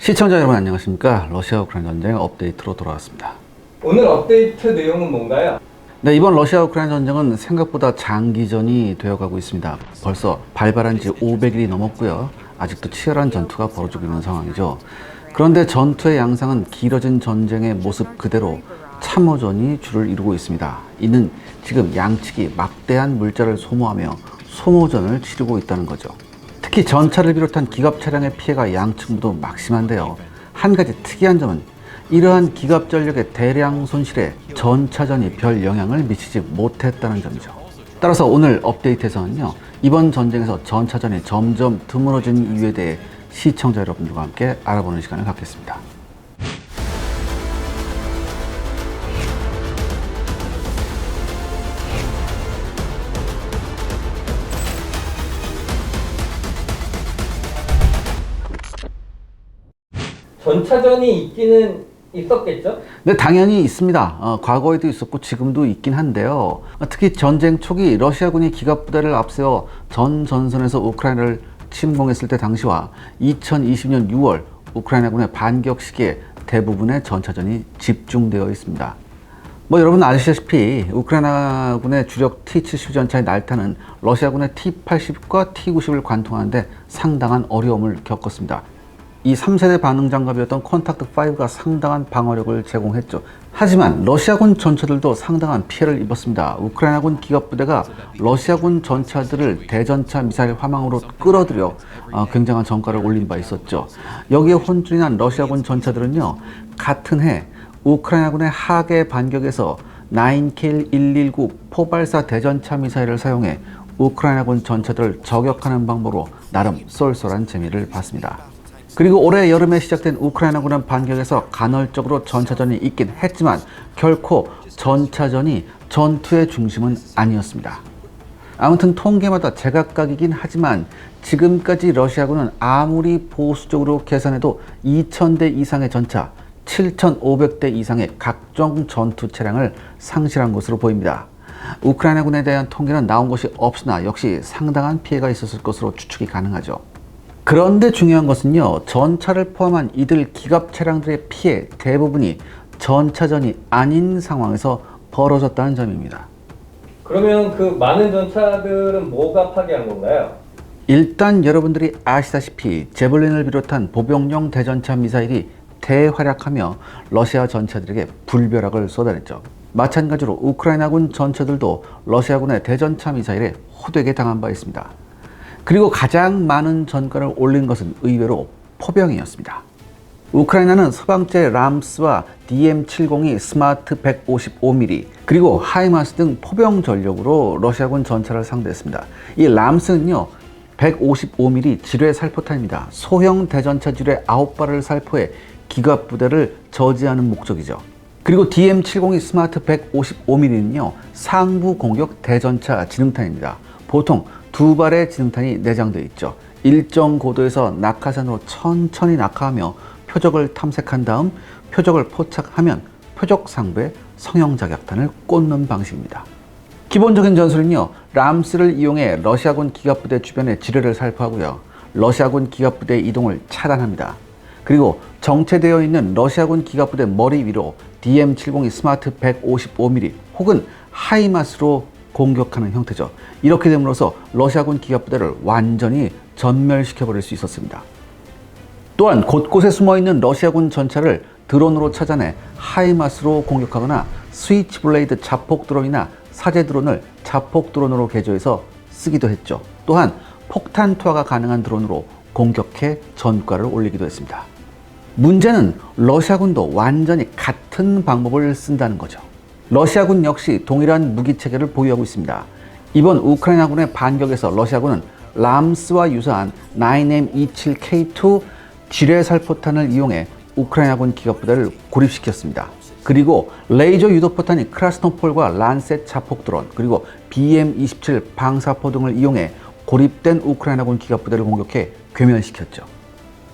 시청자 여러분 안녕하십니까? 러시아 우크라이나 전쟁 업데이트로 돌아왔습니다. 오늘 업데이트 내용은 뭔가요? 네, 이번 러시아 우크라이나 전쟁은 생각보다 장기전이 되어가고 있습니다. 벌써 발발한 지 500일이 넘었고요. 아직도 치열한 전투가 벌어지고 있는 상황이죠. 그런데 전투의 양상은 길어진 전쟁의 모습 그대로 참호전이 주를 이루고 있습니다. 이는 지금 양측이 막대한 물자를 소모하며 소모전을 치르고 있다는 거죠. 특히 전차를 비롯한 기갑 차량의 피해가 양측 모두 막심한데요. 한 가지 특이한 점은 이러한 기갑 전력의 대량 손실에 전차전이 별 영향을 미치지 못했다는 점이죠. 따라서 오늘 업데이트에서는요, 이번 전쟁에서 전차전이 점점 드물어진 이유에 대해 시청자 여러분들과 함께 알아보는 시간을 갖겠습니다. 전차전이 있기는 있었겠죠? 네, 당연히 있습니다. 과거에도 있었고 지금도 있긴 한데요. 특히 전쟁 초기 러시아군이 기갑부대를 앞세워 전 전선에서 우크라이나를 침공했을 때 당시와 2020년 6월 우크라이나군의 반격 시기에 대부분의 전차전이 집중되어 있습니다. 여러분 아시다시피 우크라이나군의 주력 T-70 전차의 날타는 러시아군의 T-80과 T-90을 관통하는데 상당한 어려움을 겪었습니다. 이 3세대 반응 장갑이었던 콘탁트5가 상당한 방어력을 제공했죠. 하지만 러시아군 전차들도 상당한 피해를 입었습니다. 우크라이나군 기갑부대가 러시아군 전차들을 대전차 미사일 화망으로 끌어들여 굉장한 전과를 올린 바 있었죠. 여기에 혼쭐이 난 러시아군 전차들은요, 같은 해 우크라이나군의 하계 반격에서 9K119 포발사 대전차 미사일을 사용해 우크라이나군 전차들을 저격하는 방법으로 나름 쏠쏠한 재미를 봤습니다. 그리고 올해 여름에 시작된 우크라이나군의 반격에서 간헐적으로 전차전이 있긴 했지만 결코 전차전이 전투의 중심은 아니었습니다. 아무튼 통계마다 제각각이긴 하지만 지금까지 러시아군은 아무리 보수적으로 계산해도 2000대 이상의 전차, 7500대 이상의 각종 전투 차량을 상실한 것으로 보입니다. 우크라이나군에 대한 통계는 나온 것이 없으나 역시 상당한 피해가 있었을 것으로 추측이 가능하죠. 그런데 중요한 것은요, 전차를 포함한 이들 기갑 차량들의 피해 대부분이 전차전이 아닌 상황에서 벌어졌다는 점입니다. 그러면 그 많은 전차들은 뭐가 파괴한 건가요? 일단 여러분들이 아시다시피 제블린을 비롯한 보병용 대전차 미사일이 대활약하며 러시아 전차들에게 불벼락을 쏟아냈죠. 마찬가지로 우크라이나군 전차들도 러시아군의 대전차 미사일에 호되게 당한 바 있습니다. 그리고 가장 많은 전과를 올린 것은 의외로 포병이었습니다. 우크라이나는 서방제 람스와 DM-70이 스마트 155mm 그리고 하이마스 등 포병 전력으로 러시아군 전차를 상대했습니다. 이 람스는요, 155mm 지뢰 살포탄입니다. 소형 대전차 지뢰 9발을 살포해 기갑 부대를 저지하는 목적이죠. 그리고 DM-70이 스마트 155mm는요, 상부 공격 대전차 지능탄입니다. 보통 2발의 지능탄이 내장되어 있죠. 일정 고도에서 낙하산으로 천천히 낙하하며 표적을 탐색한 다음 표적을 포착하면 표적 상부에 성형 자격탄을 꽂는 방식입니다. 기본적인 전술은요, 람스를 이용해 러시아군 기갑부대 주변에 지뢰를 살포하고요, 러시아군 기갑부대의 이동을 차단합니다. 그리고 정체되어 있는 러시아군 기갑부대 머리 위로 DM-70이 스마트 155mm 혹은 하이마스로 공격하는 형태죠. 이렇게 됨으로써 러시아군 기갑부대를 완전히 전멸시켜버릴 수 있었습니다. 또한 곳곳에 숨어있는 러시아군 전차를 드론으로 찾아내 하이마스로 공격하거나 스위치 블레이드 자폭 드론이나 사제 드론을 자폭 드론으로 개조해서 쓰기도 했죠. 또한 폭탄 투하가 가능한 드론으로 공격해 전과를 올리기도 했습니다. 문제는 러시아군도 완전히 같은 방법을 쓴다는 거죠. 러시아군 역시 동일한 무기 체계를 보유하고 있습니다. 이번 우크라이나군의 반격에서 러시아군은 람스와 유사한 9M27K2 지뢰 살포탄을 이용해 우크라이나군 기갑부대를 고립시켰습니다. 그리고 레이저 유도포탄인 크라스노폴과 란셋 자폭 드론, 그리고 BM-27 방사포 등을 이용해 고립된 우크라이나군 기갑부대를 공격해 괴멸시켰죠.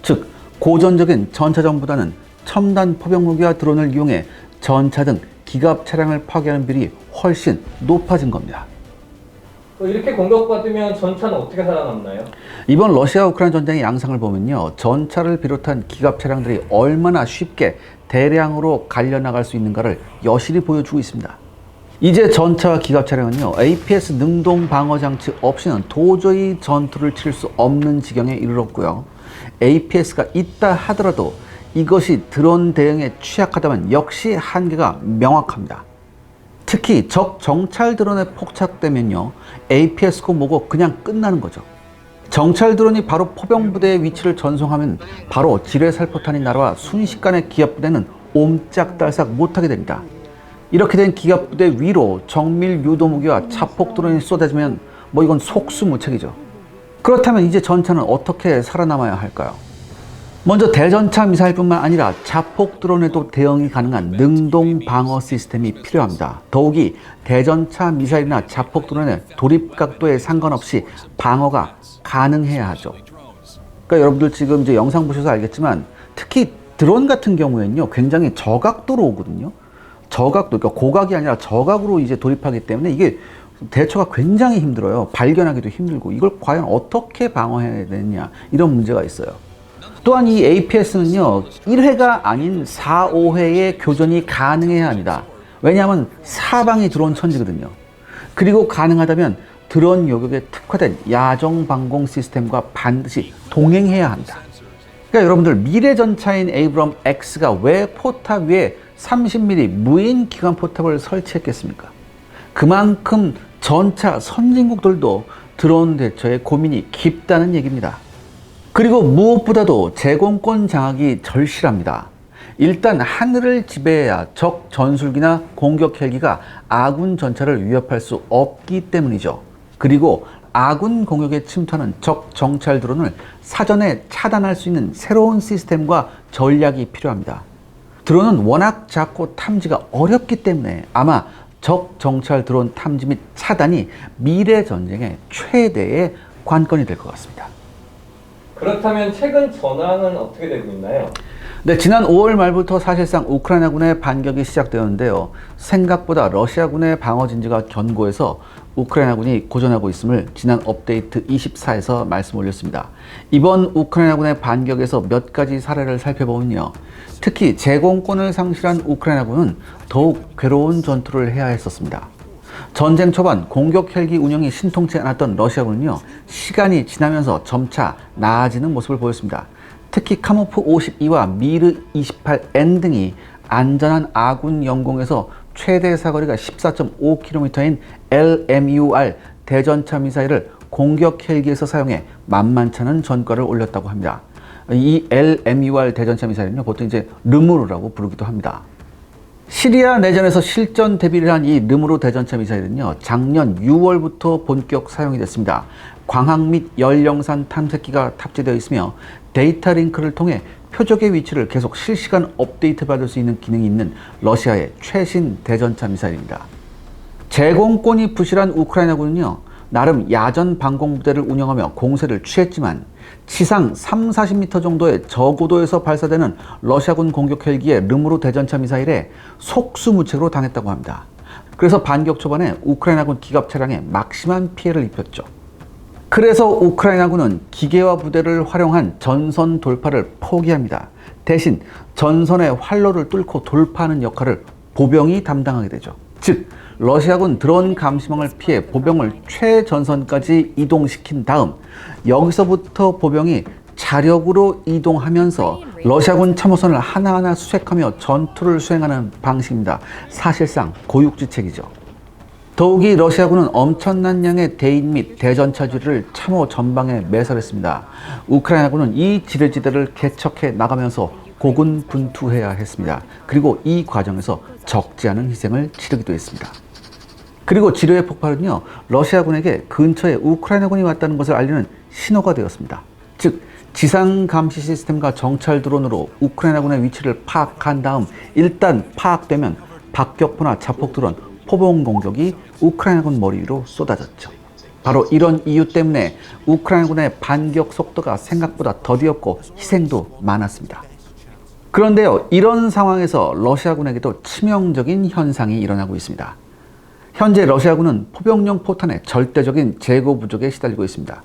즉, 고전적인 전차전보다는 첨단 포병 무기와 드론을 이용해 전차 등 기갑 차량을 파괴하는 비율이 훨씬 높아진 겁니다. 이렇게 공격받으면 전차는 어떻게 살아남나요? 이번 러시아 우크라이나 전쟁의 양상을 보면요, 전차를 비롯한 기갑 차량들이 얼마나 쉽게 대량으로 갈려나갈 수 있는가를 여실히 보여주고 있습니다. 이제 전차와 기갑 차량은요, APS 능동 방어 장치 없이는 도저히 전투를 치를 수 없는 지경에 이르렀고요. APS가 있다 하더라도 이것이 드론 대응에 취약하다면 역시 한계가 명확합니다. 특히 적 정찰 드론에 포착되면요, APS고 뭐고 그냥 끝나는 거죠. 정찰 드론이 바로 포병 부대의 위치를 전송하면 바로 지뢰살포탄이 날아와 순식간에 기갑 부대는 옴짝달싹 못하게 됩니다. 이렇게 된 기갑 부대 위로 정밀 유도 무기와 자폭 드론이 쏟아지면 이건 속수무책이죠. 그렇다면 이제 전차는 어떻게 살아남아야 할까요? 먼저 대전차 미사일뿐만 아니라 자폭 드론에도 대응이 가능한 능동 방어 시스템이 필요합니다. 더욱이 대전차 미사일이나 자폭 드론의 돌입 각도에 상관없이 방어가 가능해야 하죠. 그러니까 여러분들 지금 이제 영상 보셔서 알겠지만 특히 드론 같은 경우에는요, 굉장히 저각도로 오거든요. 저각도, 그러니까 고각이 아니라 저각으로 이제 돌입하기 때문에 이게 대처가 굉장히 힘들어요. 발견하기도 힘들고 이걸 과연 어떻게 방어해야 되느냐, 이런 문제가 있어요. 또한 이 APS는요, 1회가 아닌 4, 5회의 교전이 가능해야 합니다. 왜냐하면 사방이 드론 천지거든요. 그리고 가능하다면 드론 요격에 특화된 야정 방공 시스템과 반드시 동행해야 합니다. 그러니까 여러분들, 미래 전차인 에이브럼 X가 왜 포탑 위에 30mm 무인 기관 포탑을 설치했겠습니까? 그만큼 전차 선진국들도 드론 대처에 고민이 깊다는 얘기입니다. 그리고 무엇보다도 제공권 장악이 절실합니다. 일단 하늘을 지배해야 적 전술기나 공격 헬기가 아군 전차를 위협할 수 없기 때문이죠. 그리고 아군 공격에 침투하는 적 정찰 드론을 사전에 차단할 수 있는 새로운 시스템과 전략이 필요합니다. 드론은 워낙 작고 탐지가 어렵기 때문에 아마 적 정찰 드론 탐지 및 차단이 미래 전쟁의 최대의 관건이 될 것 같습니다. 그렇다면 최근 전황은 어떻게 되고 있나요? 네, 지난 5월 말부터 사실상 우크라이나군의 반격이 시작되었는데요. 생각보다 러시아군의 방어 진지가 견고해서 우크라이나군이 고전하고 있음을 지난 업데이트 24에서 말씀 올렸습니다. 이번 우크라이나군의 반격에서 몇 가지 사례를 살펴보면요, 특히 제공권을 상실한 우크라이나군은 더욱 괴로운 전투를 해야 했었습니다. 전쟁 초반 공격 헬기 운영이 신통치 않았던 러시아군은요, 시간이 지나면서 점차 나아지는 모습을 보였습니다. 특히 카모프 52와 미르 28N 등이 안전한 아군 영공에서 최대 사거리가 14.5km인 LMUR 대전차 미사일을 공격 헬기에서 사용해 만만찮은 전과를 올렸다고 합니다. 이 LMUR 대전차 미사일은요, 보통 이제 르무르라고 부르기도 합니다. 시리아 내전에서 실전 대비를 한 이 르무르 대전차 미사일은요, 작년 6월부터 본격 사용이 됐습니다. 광학 및 열영산 탐색기가 탑재되어 있으며 데이터 링크를 통해 표적의 위치를 계속 실시간 업데이트 받을 수 있는 기능이 있는 러시아의 최신 대전차 미사일입니다. 제공권이 부실한 우크라이나군은요, 나름 야전 방공부대를 운영하며 공세를 취했지만 지상 30-40m 정도의 저고도에서 발사되는 러시아군 공격 헬기의 르무르 대전차 미사일에 속수무책으로 당했다고 합니다. 그래서 반격 초반에 우크라이나군 기갑 차량에 막심한 피해를 입혔죠. 그래서 우크라이나군은 기계화 부대를 활용한 전선 돌파를 포기합니다. 대신 전선의 활로를 뚫고 돌파하는 역할을 보병이 담당하게 되죠. 즉, 러시아군 드론 감시망을 피해 보병을 최전선까지 이동시킨 다음 여기서부터 보병이 자력으로 이동하면서 러시아군 참호선을 하나하나 수색하며 전투를 수행하는 방식입니다. 사실상 고육지책이죠. 더욱이 러시아군은 엄청난 양의 대인 및 대전차 지뢰를 참호 전방에 매설했습니다. 우크라이나군은 이 지뢰지대를 개척해 나가면서 고군분투해야 했습니다. 그리고 이 과정에서 적지 않은 희생을 치르기도 했습니다. 그리고 지뢰의 폭발은요, 러시아군에게 근처에 우크라이나군이 왔다는 것을 알리는 신호가 되었습니다. 즉, 지상 감시 시스템과 정찰 드론으로 우크라이나군의 위치를 파악한 다음 일단 파악되면 박격포나 자폭 드론, 포봉 공격이 우크라이나군 머리 위로 쏟아졌죠. 바로 이런 이유 때문에 우크라이나군의 반격 속도가 생각보다 더디었고 희생도 많았습니다. 그런데요, 이런 상황에서 러시아군에게도 치명적인 현상이 일어나고 있습니다. 현재 러시아군은 포병용 포탄의 절대적인 재고 부족에 시달리고 있습니다.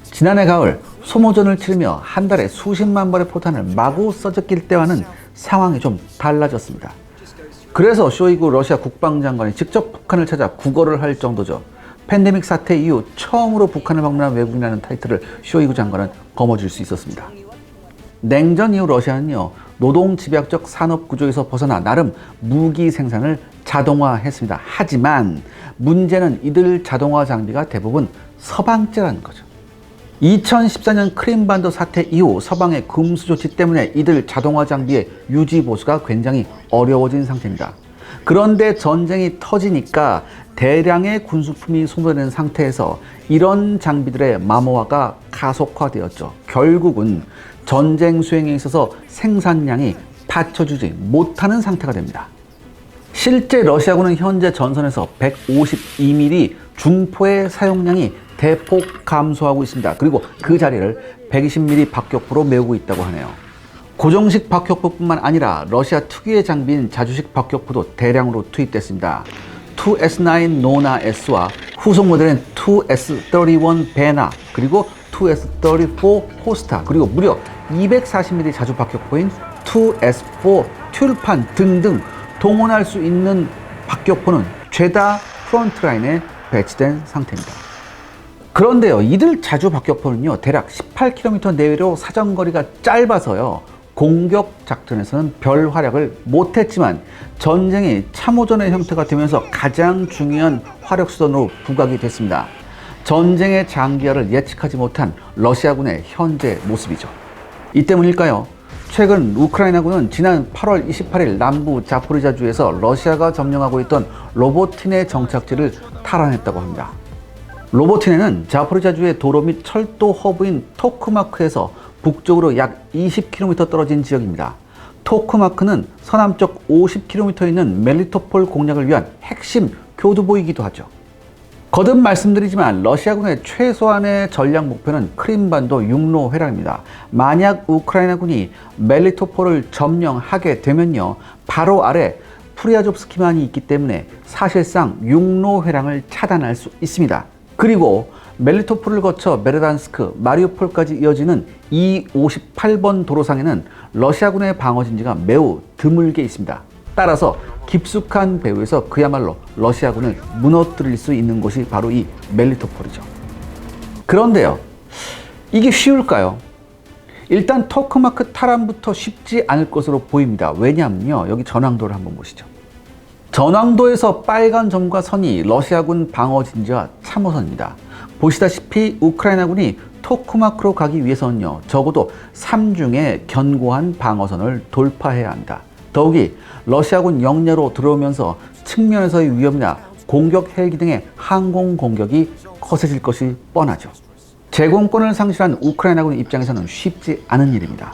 지난해 가을 소모전을 치르며 한 달에 수십만 발의 포탄을 마구 써제낄 때와는 상황이 좀 달라졌습니다. 그래서 쇼이구 러시아 국방장관이 직접 북한을 찾아 구걸을 할 정도죠. 팬데믹 사태 이후 처음으로 북한을 방문한 외국인이라는 타이틀을 쇼이구 장관은 거머쥘 수 있었습니다. 냉전 이후 러시아는요, 노동 집약적 산업 구조에서 벗어나 나름 무기 생산을 자동화했습니다. 하지만 문제는 이들 자동화 장비가 대부분 서방제라는 거죠. 2014년 크림반도 사태 이후 서방의 금수 조치 때문에 이들 자동화 장비의 유지 보수가 굉장히 어려워진 상태입니다. 그런데 전쟁이 터지니까 대량의 군수품이 소모되는 상태에서 이런 장비들의 마모화가 가속화되었죠. 결국은 전쟁 수행에 있어서 생산량이 받쳐주지 못하는 상태가 됩니다. 실제 러시아군은 현재 전선에서 152mm 중포의 사용량이 대폭 감소하고 있습니다. 그리고 그 자리를 120mm 박격포로 메우고 있다고 하네요. 고정식 박격포뿐만 아니라 러시아 특유의 장비인 자주식 박격포도 대량으로 투입됐습니다. 2S9 노나 S와 후속 모델인 2S31 베나, 그리고 2S34 포스타, 그리고 무려 240mm 자주 박격포인 2S4 튤판 등등 동원할 수 있는 박격포는 죄다 프론트라인에 배치된 상태입니다. 그런데요, 이들 자주 박격포는요, 대략 18km 내외로 사정거리가 짧아서요, 공격 작전에서는 별 활약을 못했지만 전쟁이 참호전의 형태가 되면서 가장 중요한 화력수단으로 부각이 됐습니다. 전쟁의 장기화를 예측하지 못한 러시아군의 현재 모습이죠. 이 때문일까요? 최근 우크라이나군은 지난 8월 28일 남부 자포리자주에서 러시아가 점령하고 있던 로보티네 정착지를 탈환했다고 합니다. 로보티네는 자포리자주의 도로 및 철도 허브인 토크마크에서 북쪽으로 약 20km 떨어진 지역입니다. 토크마크는 서남쪽 50km에 있는 멜리토폴 공략을 위한 핵심 교두보이기도 하죠. 거듭 말씀드리지만 러시아군의 최소한의 전략 목표는 크림반도 육로 회랑입니다. 만약 우크라이나군이 멜리토폴을 점령하게 되면요, 바로 아래 프리아조프스키만이 있기 때문에 사실상 육로 회랑을 차단할 수 있습니다. 그리고 멜리토폴을 거쳐 베르단스크, 마리우폴까지 이어지는 이 58번 도로상에는 러시아군의 방어진지가 매우 드물게 있습니다. 따라서 깊숙한 배후에서 그야말로 러시아군을 무너뜨릴 수 있는 곳이 바로 이 멜리토폴이죠. 그런데요, 이게 쉬울까요? 일단 토크마크 탈환부터 쉽지 않을 것으로 보입니다. 왜냐하면요, 여기 전황도를 한번 보시죠. 전황도에서 빨간 점과 선이 러시아군 방어진지와 참호선입니다. 보시다시피 우크라이나군이 토크마크로 가기 위해서는요, 적어도 3중의 견고한 방어선을 돌파해야 합니다. 더욱이 러시아군 영내로 들어오면서 측면에서의 위협이나 공격 헬기 등의 항공 공격이 거세질 것이 뻔하죠. 제공권을 상실한 우크라이나군 입장에서는 쉽지 않은 일입니다.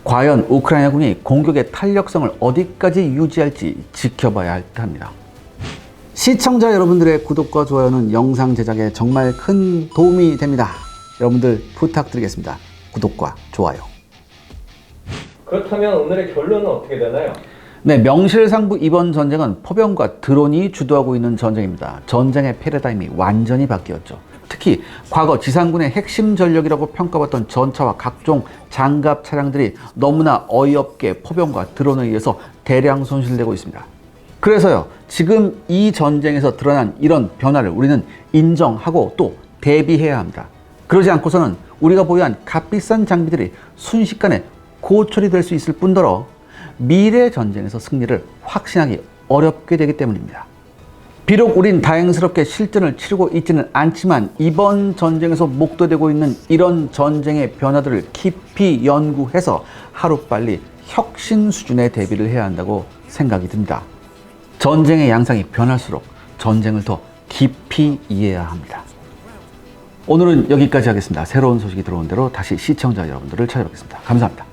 과연 우크라이나군이 공격의 탄력성을 어디까지 유지할지 지켜봐야 할 듯합니다. 시청자 여러분들의 구독과 좋아요는 영상 제작에 정말 큰 도움이 됩니다. 여러분들 부탁드리겠습니다. 구독과 좋아요. 그렇다면 오늘의 결론은 어떻게 되나요? 네, 명실상부 이번 전쟁은 포병과 드론이 주도하고 있는 전쟁입니다. 전쟁의 패러다임이 완전히 바뀌었죠. 특히 과거 지상군의 핵심 전력이라고 평가받던 전차와 각종 장갑 차량들이 너무나 어이없게 포병과 드론에 의해서 대량 손실되고 있습니다. 그래서요, 지금 이 전쟁에서 드러난 이런 변화를 우리는 인정하고 또 대비해야 합니다. 그러지 않고서는 우리가 보유한 값비싼 장비들이 순식간에 고철이 될 수 있을 뿐더러 미래 전쟁에서 승리를 확신하기 어렵게 되기 때문입니다. 비록 우린 다행스럽게 실전을 치르고 있지는 않지만 이번 전쟁에서 목도되고 있는 이런 전쟁의 변화들을 깊이 연구해서 하루빨리 혁신 수준의 대비를 해야 한다고 생각이 듭니다. 전쟁의 양상이 변할수록 전쟁을 더 깊이 이해해야 합니다. 오늘은 여기까지 하겠습니다. 새로운 소식이 들어온 대로 다시 시청자 여러분들을 찾아뵙겠습니다. 감사합니다.